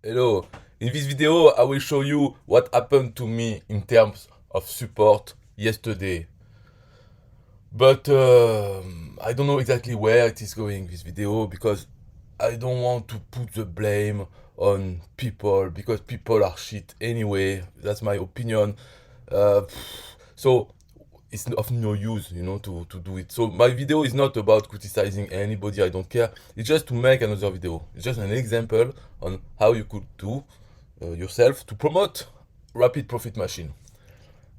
Hello, in this video I will show you what happened to me in terms of support yesterday. But I don't know exactly where it is going, this video, because I don't want to put the blame on people, because people are shit anyway. That's my opinion. Uh, so it's of no use, to do it. So my video is not about criticizing anybody, I don't care. It's just to make another video. It's just an example on how you could do yourself to promote Rapid Profit Machine.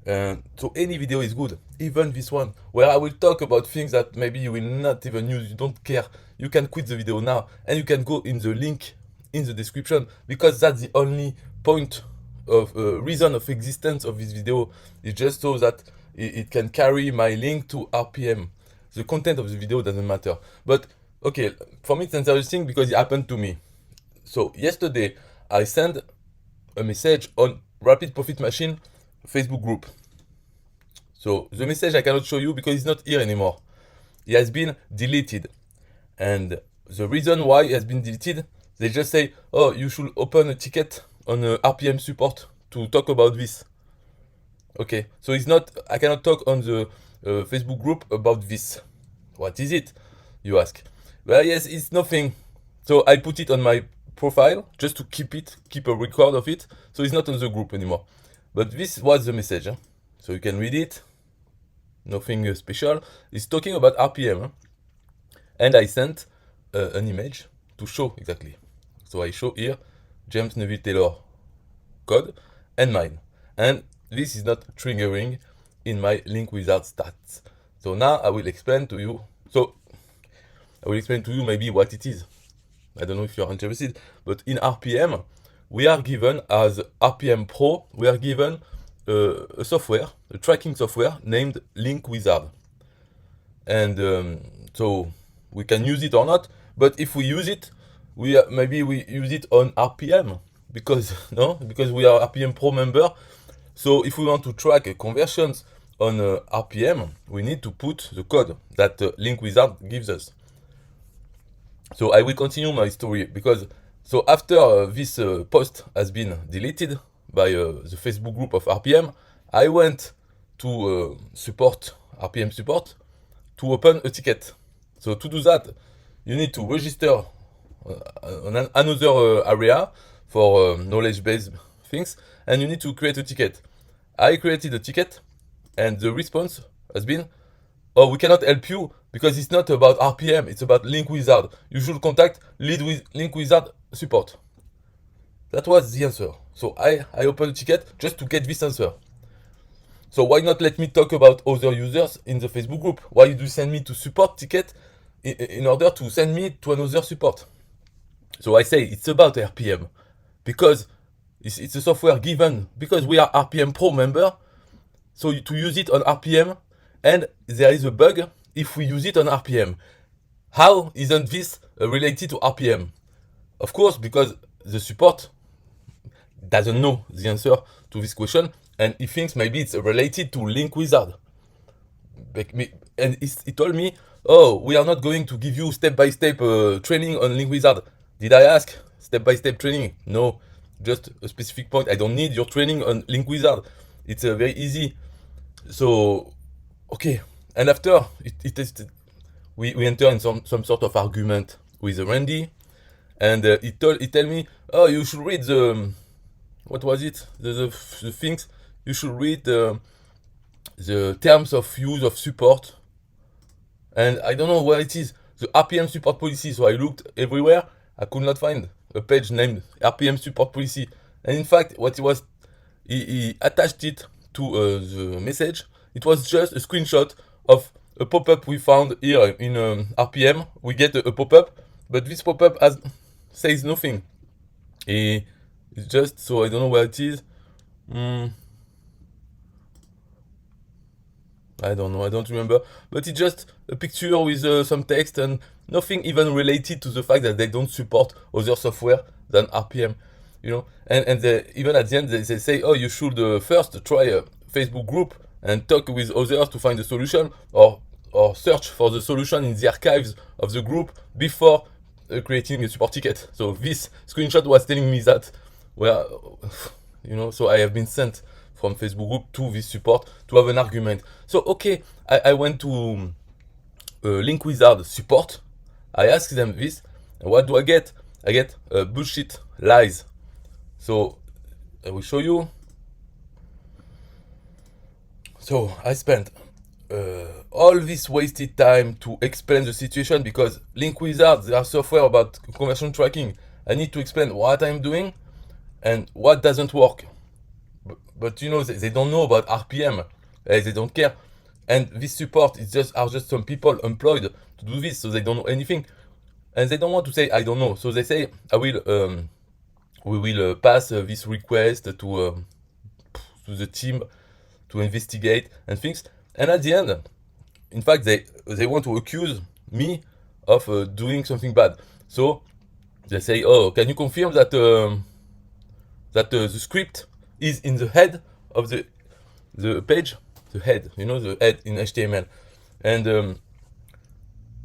So any video is good, even this one, where I will talk about things that maybe you will not even use, you don't care. You can quit the video now, and you can go in the link in the description, because that's the only point of reason of existence of this video. It's just so that it can carry my link to RPM. The content of the video doesn't matter. But okay, for me it's interesting because it happened to me. So yesterday I sent a message on Rapid Profit Machine Facebook group. So the message I cannot show you because it's not here anymore. It has been deleted. And the reason why it has been deleted, they just say, oh, you should open a ticket on RPM support to talk about this. Okay, so it's not, I cannot talk on the Facebook group about this. What is it, you ask? Well, yes, it's nothing. So I put it on my profile just to keep a record of it. So it's not on the group anymore. But this was the message. So you can read it. Nothing special. It's talking about RPM. And I sent an image to show exactly. So I show here James Neville Taylor code and mine. And this is not triggering in my link wizard stats. So now I will explain to you. So I will explain to you maybe what it is. I don't know if you're interested, but in RPM, we are given as RPM Pro, we are given a software, a tracking software named Link Wizard. And so we can use it or not, but if we use it, maybe we use it on RPM because we are RPM Pro member. So if we want to track conversions on RPM, we need to put the code that Link Wizard gives us. So I will continue my story because so after this post has been deleted by the Facebook group of RPM, I went to support RPM support to open a ticket. So to do that, you need to register on another area for knowledge-based things, and you need to create a ticket. I created a ticket, and the response has been, oh, we cannot help you because it's not about RPM, it's about Link Wizard. You should contact Link Wizard support. That was the answer. So I opened a ticket just to get this answer. So why not let me talk about other users in the Facebook group? Why do you send me to support ticket in order to send me to another support? So I say it's about RPM because it's a software given because we are RPM Pro member. So to use it on RPM, and there is a bug if we use it on RPM. How isn't this related to RPM? Of course, because the support doesn't know the answer to this question, and he thinks maybe it's related to Link Wizard. And he told me, oh, we are not going to give you step-by-step training on Link Wizard. Did I ask step-by-step training? No, just a specific point. I don't need your training on Link Wizard. It's very easy. So, okay. And after we enter in some sort of argument with Randy, and he tell me, oh, you should read the, what was it? The things. You should read the terms of use of support. And I don't know where it is. The RPM support policy. So I looked everywhere. I could not find a page named RPM support policy. And in fact, what he attached it to the message. It was just a screenshot of a pop-up we found here in RPM. We get a pop-up, but this pop-up says nothing. It's just, so I don't know where it is. I don't know, I don't remember. But it's just a picture with some text and nothing even related to the fact that they don't support other software than RPM. And even at the end they say, oh, you should first try a Facebook group and talk with others to find a solution, or search for the solution in the archives of the group before creating a support ticket. So this screenshot was telling me that, well, so I have been sent from Facebook group to this support to have an argument. So okay, I went to Link Wizard support. I asked them this, and what do I get? I get bullshit lies. So I will show you. So I spent all this wasted time to explain the situation because Link Wizard, they are software about conversion tracking. I need to explain what I'm doing and what doesn't work. But they don't know about RPM. They don't care. And this support are just some people employed to do this, so they don't know anything. And they don't want to say I don't know. So they say we will pass this request to the team to investigate and things. And at the end, in fact, they want to accuse me of doing something bad. So they say, oh, can you confirm that the script is in the head of the page? The head, the head in HTML. And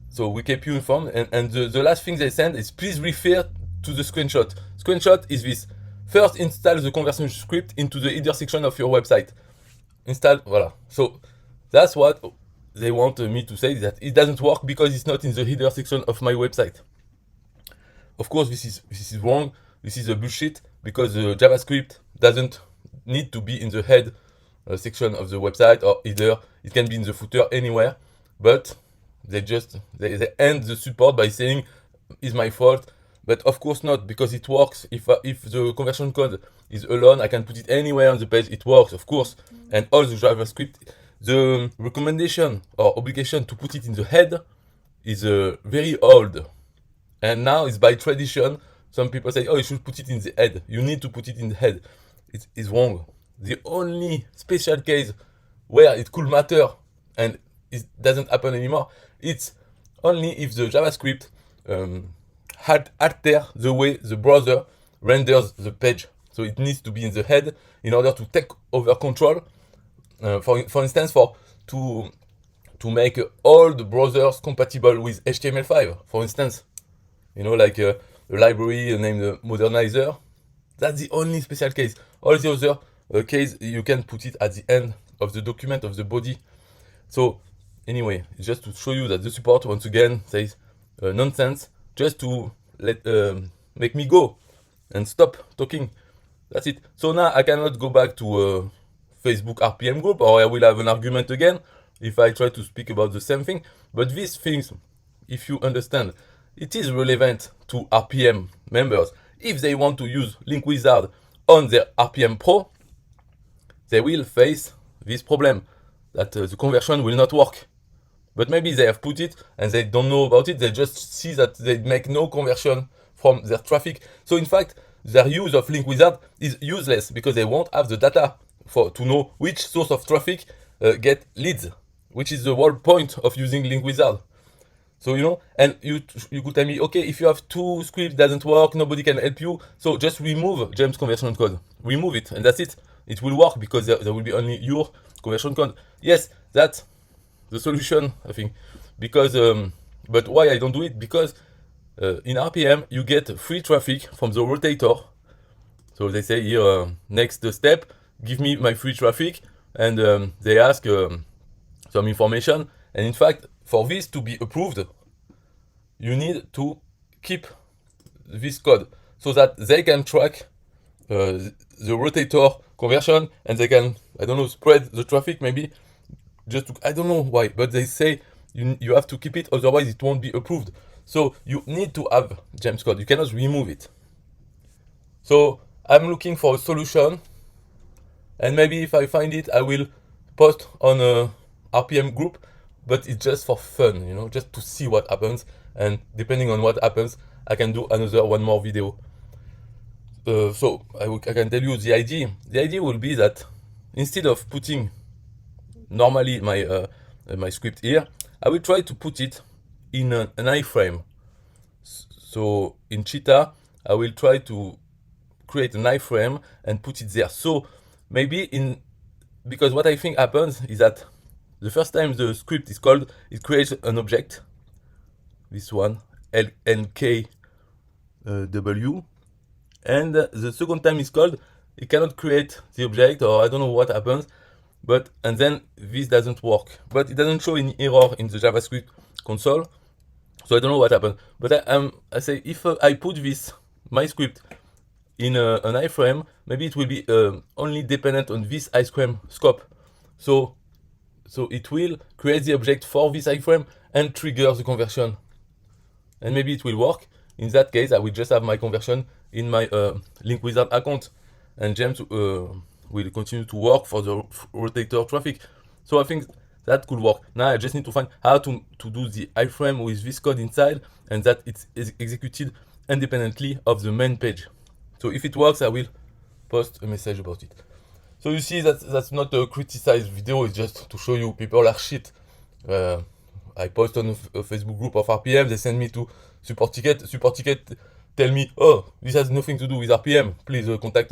so we keep you informed. And the last thing they send is please refer to the screenshot. Screenshot is this. First, install the conversion script into the header section of your website. Install, voila. So that's what they want me to say, that it doesn't work because it's not in the header section of my website. Of course, this is wrong. This is a bullshit because the JavaScript doesn't need to be in the head section of the website or header. It can be in the footer anywhere, but they end the support by saying it's my fault. But of course not, because it works. If the conversion code is alone, I can put it anywhere on the page. It works, of course. And all the JavaScript, the recommendation or obligation to put it in the head is very old. And now it's by tradition. Some people say, oh, you should put it in the head. You need to put it in the head. It is wrong. The only special case where it could matter and it doesn't happen anymore, it's only if the JavaScript alter the way the browser renders the page. So it needs to be in the head in order to take over control. For instance, to make all the browsers compatible with HTML5. For instance, like a library named Modernizer. That's the only special case. All the other case, you can put it at the end of the document, of the body. So anyway, just to show you that the support once again says nonsense, just to make me go and stop talking. That's it. So now I cannot go back to Facebook RPM group, or I will have an argument again if I try to speak about the same thing. But these things, if you understand, it is relevant to RPM members. If they want to use Link Wizard on their RPM Pro, they will face this problem that the conversion will not work. But maybe they have put it and they don't know about it. They just see that they make no conversion from their traffic. So in fact, their use of Link Wizard is useless because they won't have the data to know which source of traffic get leads, which is the whole point of using Link Wizard. So and you could tell me, okay, if you have two scripts doesn't work, nobody can help you. So just remove James conversion code, remove it, and that's it. It will work because there will be only your conversion code. Yes, that's the solution, I think. Because but why I don't do it? Because in RPM you get free traffic from the rotator. So they say here, next step, give me my free traffic, and they ask some information. And in fact, for this to be approved, you need to keep this code so that they can track the rotator conversion, and they can, I don't know, spread the traffic maybe. I don't know why, but they say you have to keep it, otherwise it won't be approved. So you need to have James code. You cannot remove it. So I'm looking for a solution, and maybe if I find it, I will post on a RPM group. But it's just for fun, just to see what happens. And depending on what happens, I can do one more video. So I can tell you the idea. The idea will be that instead of putting normally my script here, I will try to put it in an iframe. So in Cheetah, I will try to create an iframe and put it there. So maybe because what I think happens is that the first time the script is called, it creates an object, this one, LNKW. And the second time is called, it cannot create the object, or I don't know what happens, but and then this doesn't work. But it doesn't show any error in the JavaScript console, so I don't know what happened. But I say if I put this my script in an iframe, maybe it will be only dependent on this iframe scope. So it will create the object for this iframe and trigger the conversion, and maybe it will work. In that case, I will just have my conversion in my Link Wizard account, and James will continue to work for the rotator traffic. So I think that could work. Now I just need to find how to do the iframe with this code inside, and that it's executed independently of the main page. So if it works, I will post a message about it. So you see that that's not a criticized video, it's just to show you people are shit. I post on a Facebook group of RPM, they send me to support ticket. Support ticket tell me, oh, this has nothing to do with RPM. Please contact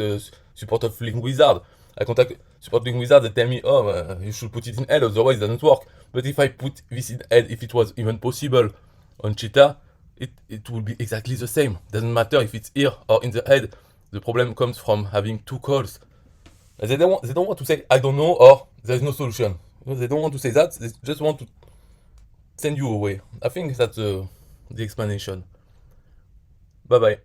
support of Link Wizard. I contact support Link Wizard, they tell me, oh, you should put it in L, otherwise it doesn't work. But if I put this in L, if it was even possible on Cheetah, it will be exactly the same. Doesn't matter if it's here or in the head. The problem comes from having two calls. They don't want to say I don't know or there's no solution. They don't want to say that. They just want to send you away. I think that's the explanation. Bye bye.